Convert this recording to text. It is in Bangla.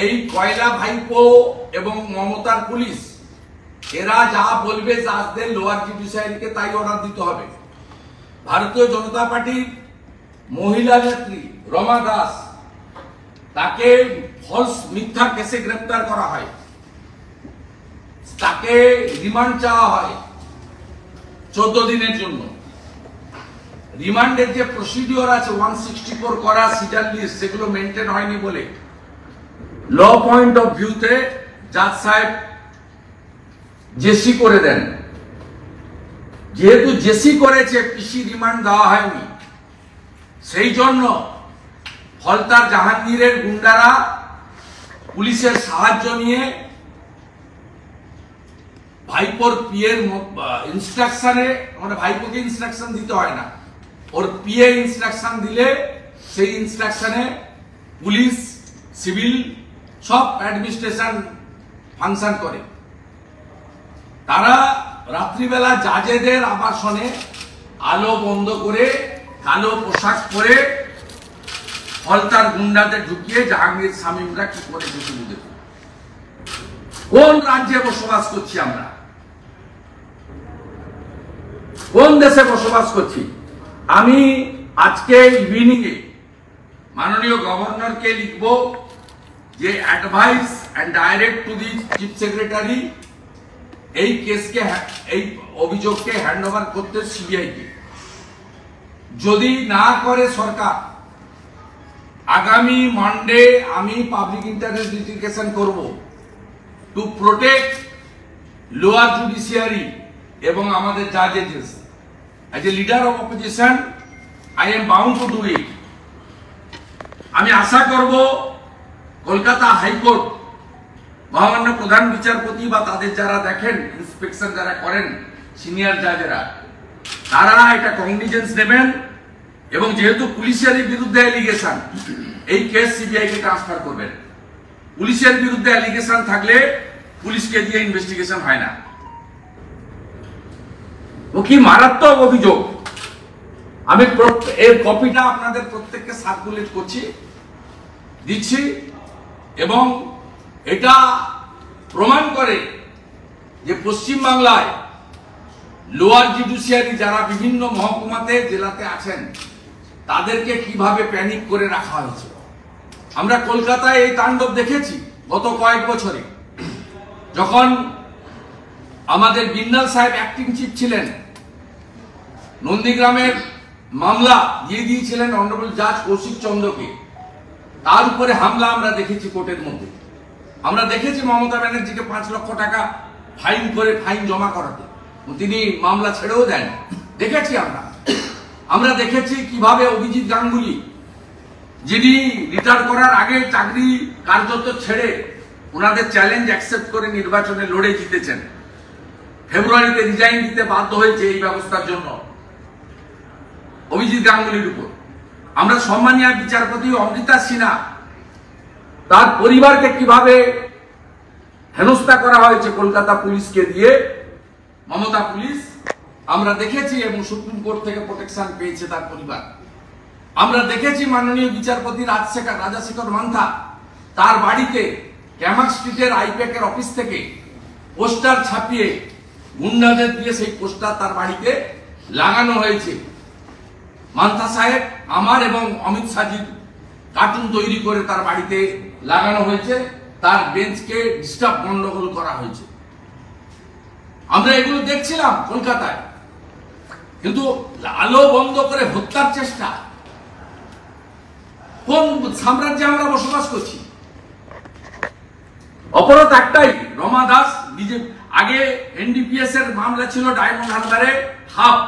এই কয়লা ভাইপো এবং মমতার পুলিশ এরা যা বলবে জাজদের লোয়ার জুডিশিয়ারিকে তাই অর্ডার দিতে হবে। ভারতীয় জনতা পার্টির মহিলা নেত্রী রমা দাস, তাকে ফলস মিথ্যা কেসে গ্রেপ্তার করা হয়, তাকে রিমান্ড চাওয়া হয় 14 দিনের জন্য। রিমান্ডের যে প্রসিডিওর আছে 164 করা সিডার লিস্ট, সেগুলো মেনটেন হয়নি বলে ল পয়েন্ট অফ ভিউতে জাজ সাহেব জেসি করে দেন। যেহেতু জেসি করেছে, পিসি রিমান্ড দেওয়া হয়নি, সেই জন্য ফলতার জাহাঙ্গীরের গুন্ডারা পুলিশের সাহায্য নিয়ে ভাইপোর পিএর ইনস্ট্রাকশনে, মানে ভাইপোকে ইনস্ট্রাকশন দিতে হয় না, ওর পিএ ইনস্ট্রাকশন দিলে সেই ইনস্ট্রাকশনে পুলিশ, সিভিল সব অ্যাডমিনিস্ট্রেশন ফাংশন করে। তারা রাত্রিবেলা জাজেদের আবাসনে আলো বন্ধ করে কালো পোশাক পরে ফলতার গুন্ডাদের ঢুকিয়ে জাহাঙ্গীর শামীমরা কি করে শুরু দেখুন। কোন রাজ্যে বসবাস করছি আমরা? কোন দেশে বসবাস করছি? আমি আজকে ইভিনিং এ মাননীয় গভর্নরকে লিখব যে advise and direct to the chief secretary এই কেসকে, এই অভিযোগকে হ্যান্ডওভার করতে সিবিআইকে। যদি না করে সরকার, আগামী মানডে আমি পাবলিক ইন্টারেস্ট লিটিগেশন করব টু প্রোটেক্ট লোয়ার জুডিশিয়ারি এবং আমাদের জাজেস। As a leader of opposition I am bound to do it. আমি আশা করব কলকাতা হাইকোর্ট মহামান্য প্রধান বিচারপতি বা তাদের যারা দেখেন, ইন্সপেকশন যারা করেন, সিনিয়র জাজেরা, তারা এটা কগনিজেন্স নেবেন এবং যেহেতু পুলিশের বিরুদ্ধে অ্যালিগেশন, এই কেস সিবিআই কে ট্রান্সফার করবেন। পুলিশের বিরুদ্ধে অ্যালিগেশন থাকলে পুলিশকে দিয়ে ইনভেস্টিগেশন হয় না। ও কি মারাত্মক অভিযোগ। আমি এর কপিটা আপনাদের প্রত্যেককে সার্কুলেট করছি, দিচ্ছি, এবং এটা প্রমাণ করে যে পশ্চিমবাংলায় লোয়ার জুডিশিয়ারি যারা বিভিন্ন মহকুমাতে, জেলাতে আছেন, তাদেরকে কিভাবে প্যানিক করে রাখা হয়েছে। আমরা কলকাতায় এই তাণ্ডব দেখেছি গত কয়েক বছরে। যখন আমাদের বিন্নাল সাহেব অ্যাক্টিং চিফ ছিলেন, নন্দীগ্রামের মামলা দিয়ে দিয়েছিলেন অনারেবল জাজ কৌশিক চন্দ্রকে, তার উপরে হামলা আমরা দেখেছি কোর্টের মধ্যে। আমরা দেখেছি মমতা ব্যানার্জিকে 5 লক্ষ টাকা ফাইন করে ফাইন জমা করাতে, তিনি মামলা ছেড়েও দেন, দেখেছি আমরা দেখেছি কিভাবে অভিজিৎ গাঙ্গুলি, যিনি রিটায়ার করার আগে চাকরি কার্যত ছেড়ে ওনাদের চ্যালেঞ্জ অ্যাকসেপ্ট করে নির্বাচনে লড়ে জিতেছেন, ফেব্রুয়ারিতে রিজাইন দিতে বাধ্য হয়েছে এই ব্যবস্থার জন্য অভিজিৎ গাঙ্গুলির উপর। আমরা সম্মানীয় বিচারপতি অমৃতা সিনহা, তার পরিবারকে কিভাবে হেনস্থা করা হয়েছে কলকাতা পুলিশকে দিয়ে, মমতা পুলিশ, আমরা দেখেছি, এবং সুপ্রিম কোর্ট থেকে প্রোটেকশন পেয়েছে তার পরিবার। আমরা দেখেছি মাননীয় বিচারপতি রাজাশেখর মান্থা, তার বাড়িতে ক্যামাক স্ট্রিটের আইপ্যাকের অফিস থেকে পোস্টার ছাপিয়ে গুন্ডাদের দিয়ে সেই পোস্টার তার বাড়িতে লাগানো হয়েছে। মান্থা সাহেব, আমার এবং অমিত শাহজির কার্টুন তৈরি করে তার বাড়িতে লাগানো হয়েছে, তার বেঞ্চকে ডিস্টার্ব, গন্ডগোল করা হয়েছে। আমরা এগুলো দেখছিলাম কলকাতায়, কিন্তু আলো বন্ধ করে হত্যার চেষ্টা। কোন সাম্রাজ্যে আমরা বসবাস করছি? অপরাধ একটাই, রমা দাস বিজেপি, আগে এনডিপিএস এর মামলা ছিল ডায়মন্ড হারবারে হাফ